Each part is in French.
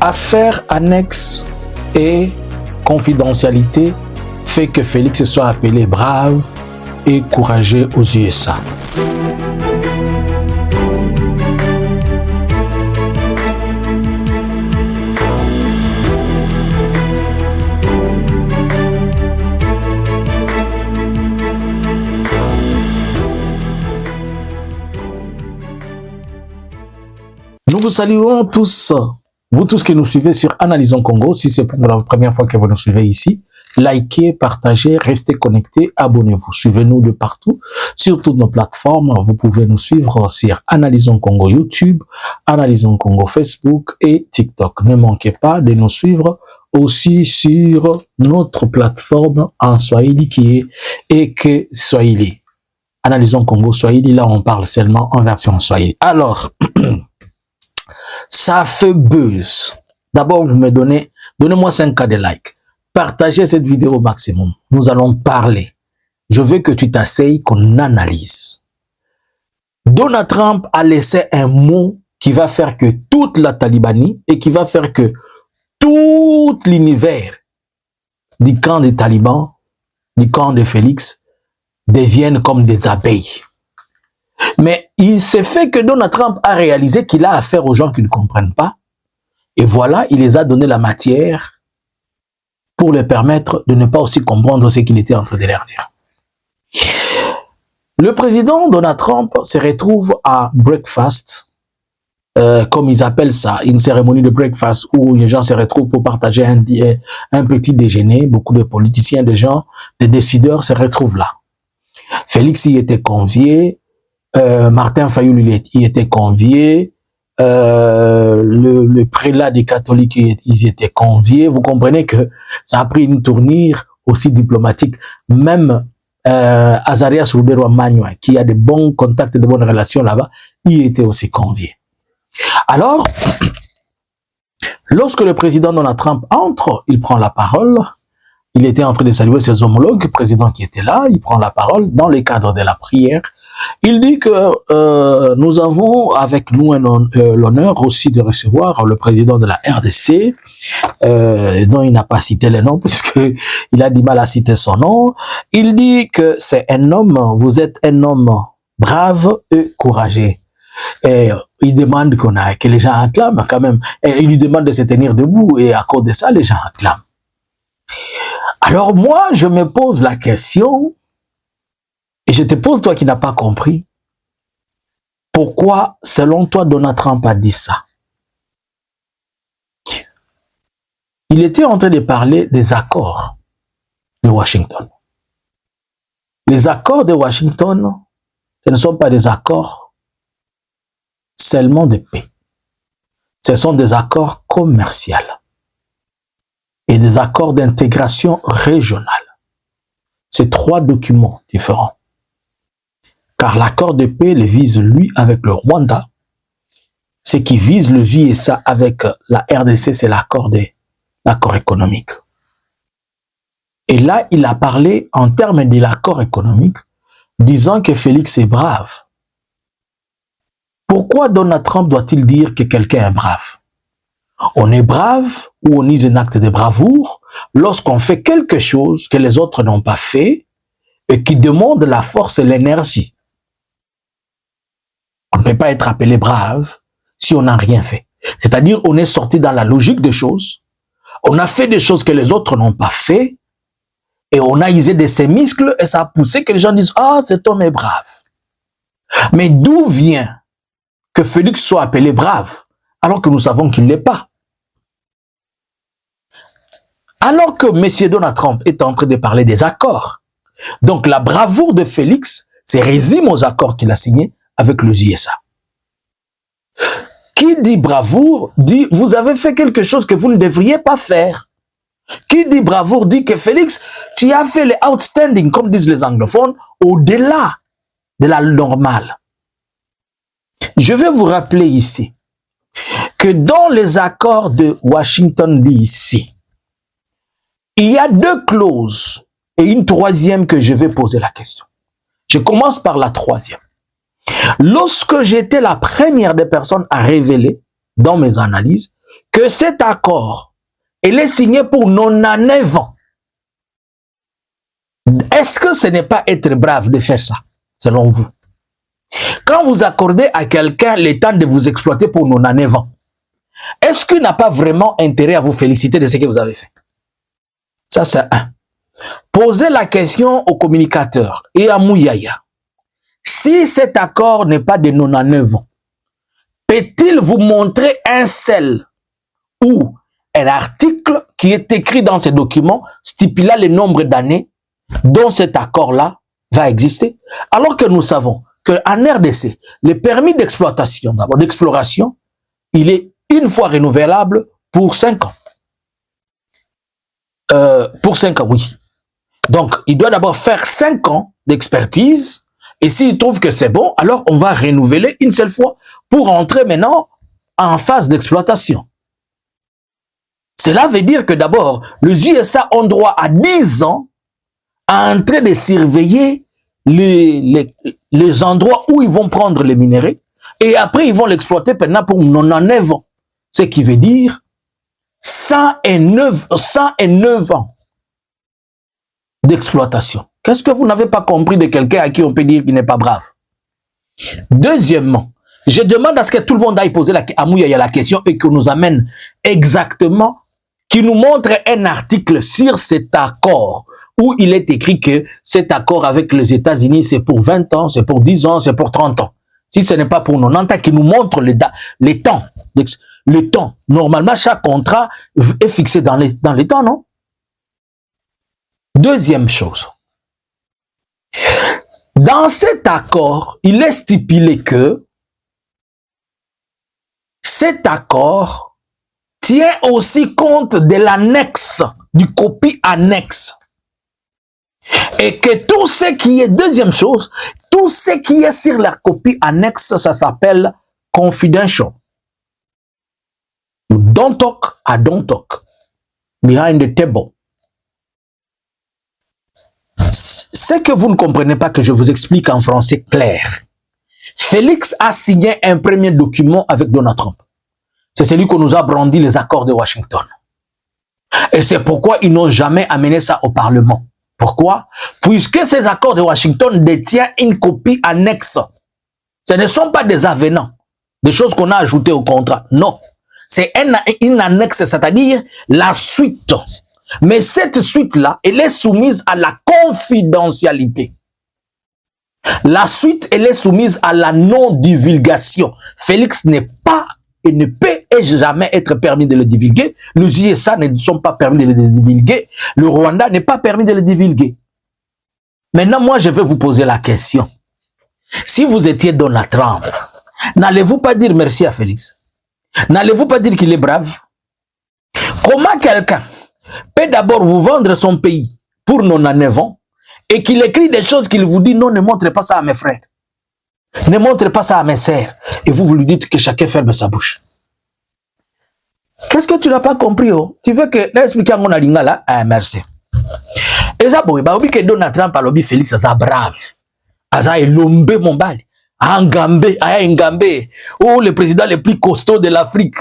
Affaires annexes et confidentialité fait que Félix soit appelé brave et courageux aux USA. Nous vous saluons tous, vous tous qui nous suivez sur Analysons Congo. Si c'est pour la première fois que vous nous suivez ici, likez, partagez, restez connectés, abonnez-vous. Suivez-nous de partout, sur toutes nos plateformes. Vous pouvez nous suivre sur Analysons Congo YouTube, Analysons Congo Facebook et TikTok. Ne manquez pas de nous suivre aussi sur notre plateforme en Swahili qui est Eke Swahili. Analysons Congo Swahili, là on parle seulement en version Swahili. Alors, ça fait buzz. D'abord, vous me donnez-moi 5K de likes. Partagez cette vidéo au maximum. Nous allons parler. Je veux que tu t'asseyes, qu'on analyse. Donald Trump a laissé un mot qui va faire que toute la Talibanie et qui va faire que tout l'univers du camp des talibans, du camp de Félix, deviennent comme des abeilles. Mais il s'est fait que Donald Trump a réalisé qu'il a affaire aux gens qui ne comprennent pas. Et voilà, il les a donné la matière pour les permettre de ne pas aussi comprendre ce qu'il était en train de leur dire. Le président Donald Trump se retrouve à breakfast, comme ils appellent ça, une cérémonie de breakfast où les gens se retrouvent pour partager un petit déjeuner. Beaucoup de politiciens, des gens, des décideurs se retrouvent là. Félix y était convié. Martin Fayoul y était convié, le prélat des catholiques ils étaient conviés. Vous comprenez que ça a pris une tournure aussi diplomatique. Même Azarias Ruberwa Magnoa, qui a de bons contacts, de bonnes relations là-bas, y était aussi convié. Alors, lorsque le président Donald Trump entre, il prend la parole. Il était en train de saluer ses homologues, présidents qui étaient là. Il prend la parole dans le cadre de la prière. Il dit que nous avons avec nous l'honneur aussi de recevoir le président de la RDC, dont il n'a pas cité le nom puisqu'il a du mal à citer son nom. Il dit que c'est un homme, vous êtes un homme brave et courageux. Et il demande que les gens acclament quand même. Et il lui demande de se tenir debout et à cause de ça, les gens acclament. Alors moi, je me pose la question. Et je te pose, toi qui n'as pas compris, pourquoi, selon toi, Donald Trump a dit ça? Il était en train de parler des accords de Washington. Les accords de Washington, ce ne sont pas des accords seulement de paix. Ce sont des accords commerciaux et des accords d'intégration régionale. C'est trois documents différents. Car l'accord de paix le vise lui avec le Rwanda. Ce qui vise le USA avec la RDC, c'est l'accord économique. Et là, il a parlé en termes de l'accord économique, disant que Félix est brave. Pourquoi Donald Trump doit-il dire que quelqu'un est brave? On est brave ou on use un acte de bravoure lorsqu'on fait quelque chose que les autres n'ont pas fait et qui demande la force et l'énergie. On ne peut pas être appelé brave si on n'a rien fait. C'est-à-dire, on est sorti dans la logique des choses, on a fait des choses que les autres n'ont pas fait, et on a usé de ses muscles, et ça a poussé que les gens disent « Ah, cet homme est brave ». Mais d'où vient que Félix soit appelé brave, alors que nous savons qu'il ne l'est pas? Alors que M. Donald Trump est en train de parler des accords, donc la bravoure de Félix se résume aux accords qu'il a signés avec les USA. Qui dit bravoure dit vous avez fait quelque chose que vous ne devriez pas faire. Qui dit bravoure dit que Félix, tu as fait les outstanding, comme disent les anglophones, au-delà de la normale. Je vais vous rappeler ici que dans les accords de Washington DC, il y a 2 clauses et une troisième que je vais poser la question. Je commence par la troisième. Lorsque j'étais la première des personnes à révéler dans mes analyses que cet accord, il est signé pour 99 ans. Est-ce que ce n'est pas être brave de faire ça, selon vous? Quand vous accordez à quelqu'un le temps de vous exploiter pour 99 ans, est-ce qu'il n'a pas vraiment intérêt à vous féliciter de ce que vous avez fait? Ça, c'est un. Posez la question au communicateur et à Mouyaya. Si cet accord n'est pas de 99 ans, peut-il vous montrer un seul ou un article qui est écrit dans ces documents stipulant le nombre d'années dont cet accord-là va exister? Alors que nous savons qu'en RDC, le permis d'exploitation, d'abord d'exploration, il est une fois renouvelable pour 5 ans. Pour 5 ans, oui. Donc, il doit d'abord faire 5 ans d'expertise. Et s'il trouve que c'est bon, alors on va renouveler une seule fois pour entrer maintenant en phase d'exploitation. Cela veut dire que d'abord, les USA ont droit à 10 ans à entrer de surveiller les endroits où ils vont prendre les minéraux et après ils vont l'exploiter pendant pour 99 ans. Ce qui veut dire 109 ans d'exploitation. Qu'est-ce que vous n'avez pas compris de quelqu'un à qui on peut dire qu'il n'est pas brave? Deuxièmement, je demande à ce que tout le monde aille poser à Mouyaya la question et qu'on nous amène exactement, qui nous montre un article sur cet accord où il est écrit que cet accord avec les États-Unis, c'est pour 20 ans, c'est pour 10 ans, c'est pour 30 ans. Si ce n'est pas pour 90 ans, qui nous montre les temps. Le temps. Normalement, chaque contrat est fixé dans les temps, non? Deuxième chose. Dans cet accord, il est stipulé que cet accord tient aussi compte de l'annexe, du copie annexe. Et que tout ce qui est, deuxième chose, tout ce qui est sur la copie annexe, ça s'appelle confidential. You don't talk, I don't talk. Behind the table. Ce que vous ne comprenez pas, que je vous explique en français clair. Félix a signé un premier document avec Donald Trump. C'est celui qu'on nous a brandi les accords de Washington. Et c'est pourquoi ils n'ont jamais amené ça au Parlement. Pourquoi? Puisque ces accords de Washington détiennent une copie annexe. Ce ne sont pas des avenants, des choses qu'on a ajoutées au contrat. Non. C'est une annexe, c'est-à-dire la suite. Mais cette suite-là, elle est soumise à la confidentialité. La suite, elle est soumise à la non-divulgation. Félix n'est pas et ne peut et jamais être permis de le divulguer. Les USA ne sont pas permis de le divulguer. Le Rwanda n'est pas permis de le divulguer. Maintenant, moi, je vais vous poser la question. Si vous étiez Donald Trump, n'allez-vous pas dire merci à Félix? N'allez-vous pas dire qu'il est brave? Comment quelqu'un peut d'abord vous vendre son pays pour 99 ans et qu'il écrit des choses qu'il vous dit non, ne montrez pas ça à mes frères. Ne montrez pas ça à mes sœurs. Et vous lui dites que chacun ferme sa bouche. Qu'est-ce que tu n'as pas compris? Oh? Tu veux que l'expliquer à mon alinga là? Ah, merci. Et ça, bon, bah, que Donald Trump a lobby Félix, ça brave. Ça est lombé mon bal. Ngambé, Ngambé. Oh, le président le plus costaud de l'Afrique.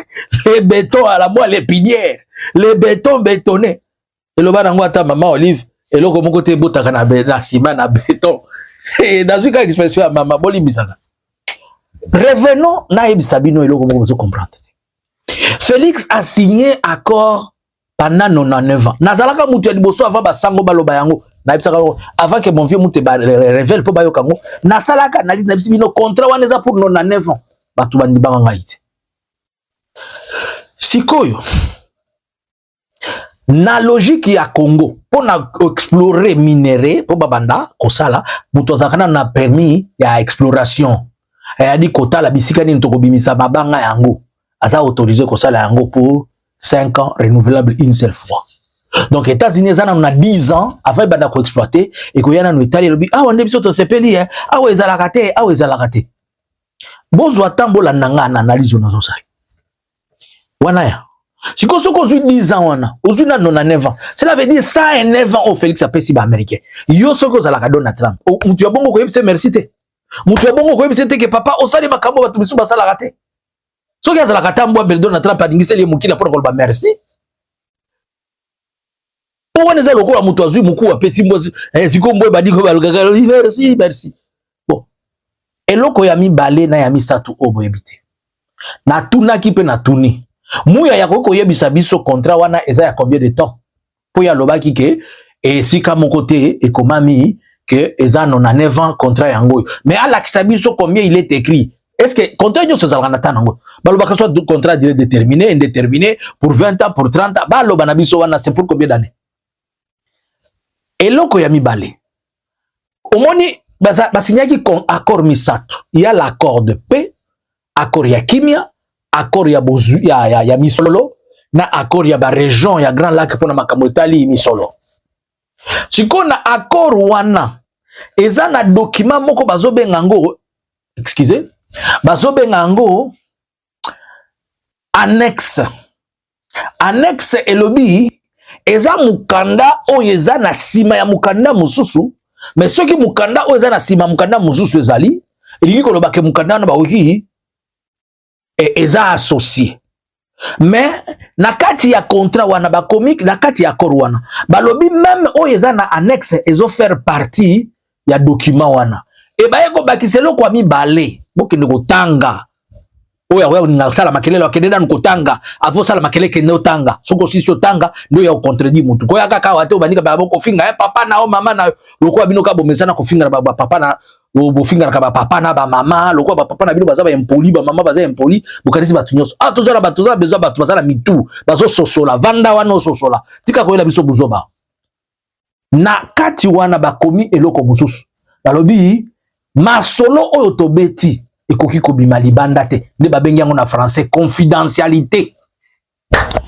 Les bétons à la moelle épinière. Les bétons bétonnés. Et le bas ta maman Olive. Et là, comme côté botaka na ciment na béton. Et dans une expression à maman Boli Misaka. Revenons na Sabino et là, comme vous comprendre. Félix a signé accord pendant 99 ans. Nazalaka mutu ya liboso avant basango baloba yango. Avant que mon vieux mutu révèle pour bayo kango. Nasalaka na bino contrat waneza pour 99 ans. Batu bandi banga ite. Sikoyo. Na logique ya Congo pour na explorer minéraux pour babanda kosala mutu zakana na permis ya exploration. A dit kota la bisika ni ntoko bimisa mabanga yango. Asa autorisé kosala yango pour 5 ans renouvelable une seule fois. Donc États-Unis on a 10 ans avant banda ko exploiter et ko yana no Italie lobi ah on biso to sepeli ah ouais ezalakate ah ouais ezalakate. Bozo atambola nanga na analyse nazo sa. Wana ya. Si ko soko 10 ans wana, ozu na 99 ans. Cela veut dire 109 ans au Félix apesi ba américain. Yo soko zalaka Donald Trump. Mutu ya bongo ko yebise merci te. Mutu ya bongo ko yebise te que papa osali makambo batu biso basala raté. Ce qui est la Katambo, Donald Trump a dit que c'est Mukina pour le merci. Pourquoi nous allons voir Moutouazou, Moukou, Pessimbo, Zikombo, Badiko, merci, merci. Bon. Et là, quand il y a mis balé, il y a mis ça tout au bout. Na tuna qui peut na tourner. Mouya ya koko yebisa biso contrat wana eza ya combien de temps? Pour ya loba ki ke et si ka mon côté et komami que eza non a 9 ans contrat yango. Mais à la biso combien il est écrit? Est-ce que contrat yo sozalaka na tanango? Baloba ka soit contrat déterminé, indéterminé pour 20 ans, pour 30 ans. Baloba na biso wana c'est pour combien d'années? Et loko ya mi balé. Omoni basinyaki accord misato. Il y a l'accord de paix, accord ya kimia, accord ya bozu ya misolo, na accord ya ba région ya Grand Lac pona makambo etali misolo. Siko na accord wana eza na document moko bazobenga ngo, excusez, bazobenga ngo annexe. Annexe elobi eza mukanda oyo eza na sima ya mukanda mususu, mais soki mukanda oyo eza na sima mukanda mususu ezali elingi koloba ke mukanda na baoki eza associé. Mais na kati ya contrat wana ba comique na kati ya accord wana balobi même oyo eza na annexe ezo faire partie ya document wana e ba yeko bakiselo kwa mibale bokende kotanga oya na sala makelele wakende na kotanga avo sala makelele kende otanga soko sisi otanga ndio ya contredire mutu ko yaka ka wate obandika ba boko finga papa na o mama na lokwa bino ka bomesana ko finga na ba papa na bo finga na ba papa na ba mama lokwa ba papa na bino baza ba impoli ba mama baza impoli bukanisi batu nyonso tozala besoin batu bazala mitu bazo sosola vanda wana sosola tika ko yela biso buzoba na kati wana bakomi eloko mususu balobi masolo oyo tobeti ekoki kobima libanda te nde babengi yango na français confidentialité.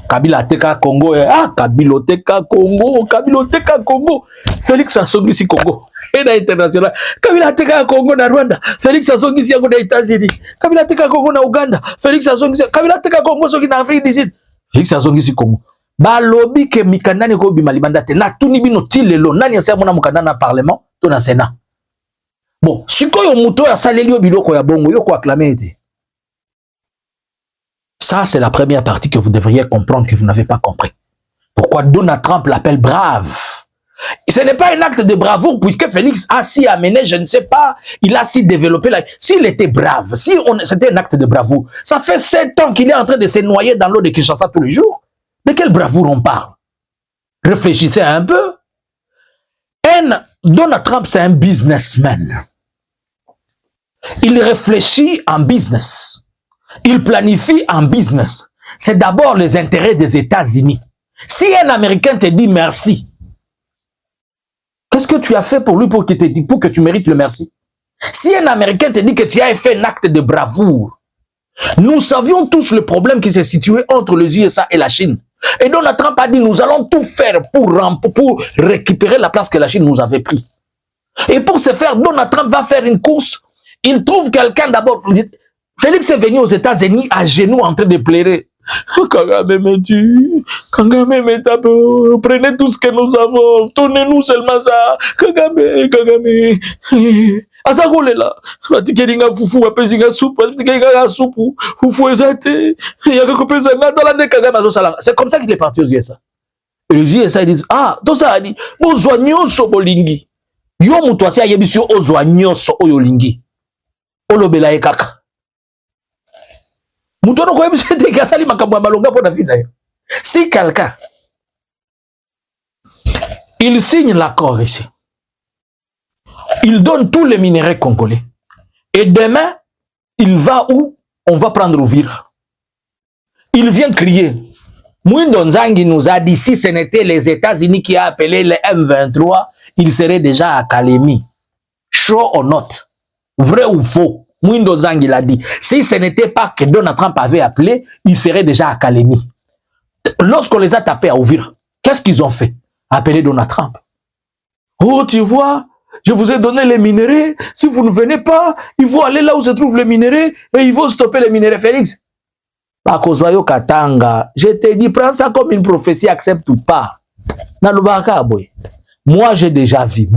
Kabila teka Congo Kabila teka Congo, Kabila teka Congo, Félix asongisi Congo et na international. Kabila teka Congo na Rwanda, Félix asongisi yango na États-Unis. Kabila teka Congo na Uganda, Félix asongisi. Kabila teka Congo soki na Afrique du Sud, Félix asongisi Congo. Balobi ke mikandani ko bima libanda te na tuni bino tilelo nani asa mona mukanda na parlement to na Sénat. Bon, sikoyo muto ya saleli biloko ya bongo yo ko acclamer ete. Ça, c'est la première partie que vous devriez comprendre que vous n'avez pas compris. Pourquoi Donald Trump l'appelle brave? Ce n'est pas un acte de bravoure puisque Félix a si amené, je ne sais pas, il a si développé. S'il était brave, si c'était un acte de bravoure, ça fait 7 ans qu'il est en train de se noyer dans l'eau de Kinshasa tous les jours. De quelle bravoure on parle? Réfléchissez un peu. Donald Trump, c'est un businessman. Il réfléchit en business. Il planifie en business. C'est d'abord les intérêts des États-Unis. Si un Américain te dit merci, qu'est-ce que tu as fait pour lui pour que tu mérites le merci? Si un Américain te dit que tu as fait un acte de bravoure, nous savions tous le problème qui s'est situé entre les USA et la Chine. Et Donald Trump a dit nous allons tout faire pour récupérer la place que la Chine nous avait prise. Et pour ce faire, Donald Trump va faire une course. Il trouve quelqu'un d'abord. Félix est venu aux États-Unis à genoux en train de pleurer. Kagame me tue, Kagame me tape, prenez tout ce que nous avons, donnez-nous seulement ça. Kagame, Kagame. Azagole là, atikelinga fufu apezinga soupe, atikelinga soupe, fufu ezate, yaka kopezanga dans la Kagame azosala. C'est comme ça qu'il est parti aux USA. Et les USA ils disent tout ça a dit, ozwa nyonso bolingi. Yo mutu asi ayebisi yo ozwa nyonso oyo lingi. Olobela ekaka. Si quelqu'un il signe l'accord ici, il donne tous les minéraux congolais et demain il va où? On va prendre Uvira. Il vient crier. Mwindo Nzangi nous a dit si ce n'était les États-Unis qui a appelé les M23, il serait déjà à Kalemi. Show or not? Vrai ou faux? Mwindo Nzangi l'a dit. Si ce n'était pas que Donald Trump avait appelé, il serait déjà à Kalemi. Lorsqu'on les a tapés à Uvira, qu'est-ce qu'ils ont fait? Appeler Donald Trump. Oh, tu vois, je vous ai donné les minéraux. Si vous ne venez pas, il faut aller là où se trouvent les minéraux et il faut stopper les minéraux. Félix, Bakozwayo Katanga, je te dis, prends ça comme une prophétie, accepte ou pas. Moi, j'ai déjà vu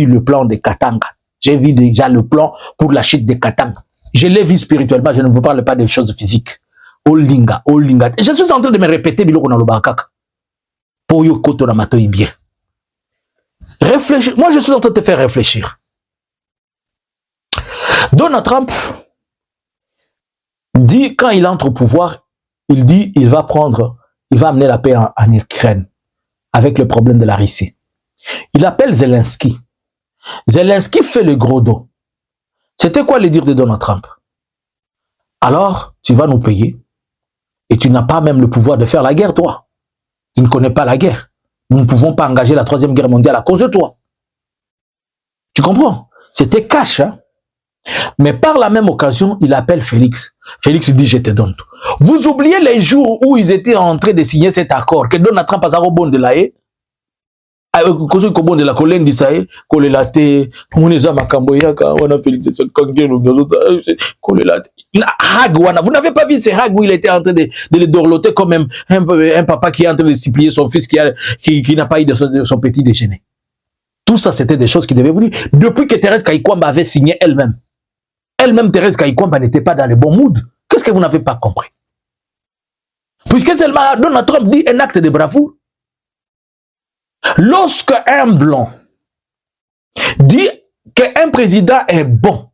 le plan de Katanga. J'ai vu déjà le plan pour la chute de Katanga. Je l'ai vu spirituellement, je ne vous parle pas des choses physiques. Olinga, olinga. Je suis en train de me répéter biloko na lobakaka. Pour yo koto na matoi bien. Réfléchis. Moi, je suis en train de te faire réfléchir. Donald Trump dit, quand il entre au pouvoir, il dit il va amener la paix en Ukraine avec le problème de la Russie. Il appelle Zelensky. Zelensky fait le gros dos. C'était quoi le dire de Donald Trump? Alors, tu vas nous payer et tu n'as pas même le pouvoir de faire la guerre, toi. Tu ne connais pas la guerre. Nous ne pouvons pas engager la 3e guerre mondiale à cause de toi. Tu comprends? C'était cash, hein? Mais par la même occasion, il appelle Félix. Félix dit, je te donne tout. Vous oubliez les jours où ils étaient en train de signer cet accord, que Donald Trump a au bon de la haie, kozo ko bon de la colline d'Isaïe, kolelate, on est à Makamboyaka, on a Félix kolelate. Vous n'avez pas vu ces hags où il était en train de le dorloter comme un papa qui est en train de supplier son fils qui n'a pas eu de son petit déjeuner. Tout ça, c'était des choses qui devaient vous dire. Depuis que Thérèse Kayikwamba avait signé elle-même, Thérèse Kayikwamba n'était pas dans le bon mood. Qu'est-ce que vous n'avez pas compris? Puisque seulement Donald Trump dit un acte de bravoure. Lorsque un blanc dit qu'un président est bon,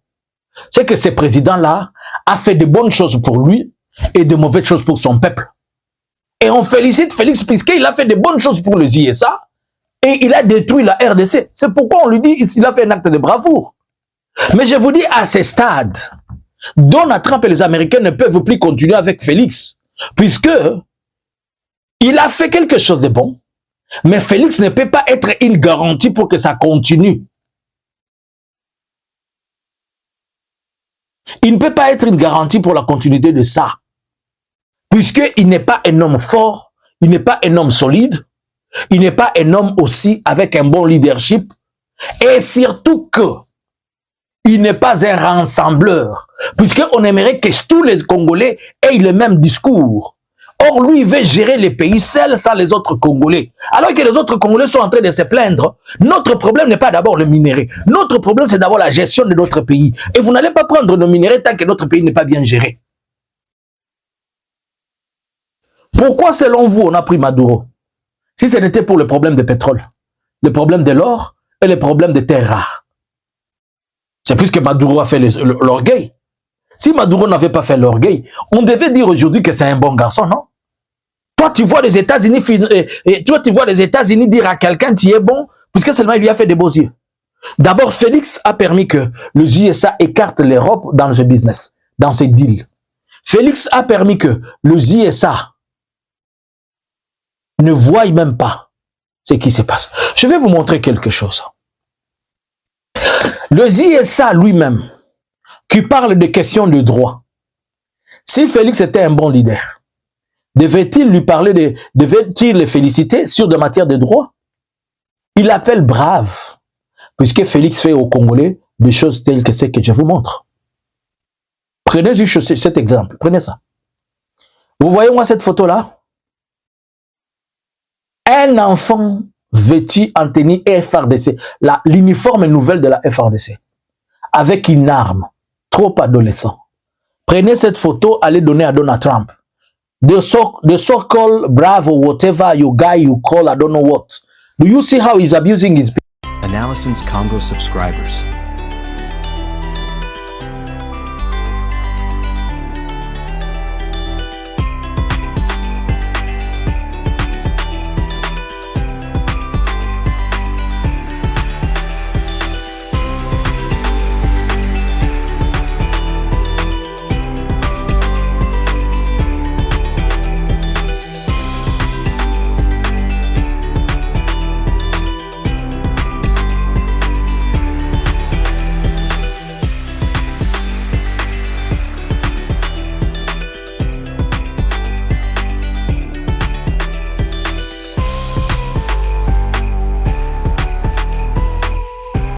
c'est que ce président-là a fait de bonnes choses pour lui et de mauvaises choses pour son peuple. Et on félicite Félix puisqu'il a fait de bonnes choses pour les ISA et il a détruit la RDC. C'est pourquoi on lui dit qu'il a fait un acte de bravoure. Mais je vous dis, à ce stade, Donald Trump et les Américains ne peuvent plus continuer avec Félix, puisque il a fait quelque chose de bon, mais Félix ne peut pas être une garantie pour que ça continue. Il ne peut pas être une garantie pour la continuité de ça, puisqu'il n'est pas un homme fort, il n'est pas un homme solide, il n'est pas un homme aussi avec un bon leadership, et surtout que il n'est pas un rassembleur, puisqu'on aimerait que tous les Congolais aient le même discours. Or, lui, il veut gérer les pays seuls sans les autres Congolais. Alors que les autres Congolais sont en train de se plaindre. Notre problème n'est pas d'abord le minerai. Notre problème, c'est d'abord la gestion de notre pays. Et vous n'allez pas prendre le minerai tant que notre pays n'est pas bien géré. Pourquoi, selon vous, on a pris Maduro? Si ce n'était pour le problème de pétrole, le problème de l'or et le problème des terres rares. C'est puisque Maduro a fait l'orgueil. Si Maduro n'avait pas fait l'orgueil, on devait dire aujourd'hui que c'est un bon garçon, non? Toi, tu vois les États-Unis dire à quelqu'un tu es bon, puisque seulement il lui a fait des beaux yeux. D'abord, Félix a permis que les USA écartent l'Europe dans ce business, dans ces deals. Félix a permis que les USA ne voient même pas ce qui se passe. Je vais vous montrer quelque chose. Le ISA lui-même, qui parle de questions de droit, si Félix était un bon leader, devait-il lui parler devait-il le féliciter sur des matières de droit? Il l'appelle brave, puisque Félix fait aux Congolais des choses telles que ce que je vous montre. Prenez juste cet exemple, prenez ça. Vous voyez moi cette photo-là? Un enfant vêtu en tenue FRDC, l'uniforme nouvelle de la FRDC, avec une arme, trop adolescent. Prenez cette photo, allez donner à Donald Trump. The so-called brave or whatever you guy you call, I don't know what. Do you see how he's abusing his people? Analyson's Congo subscribers.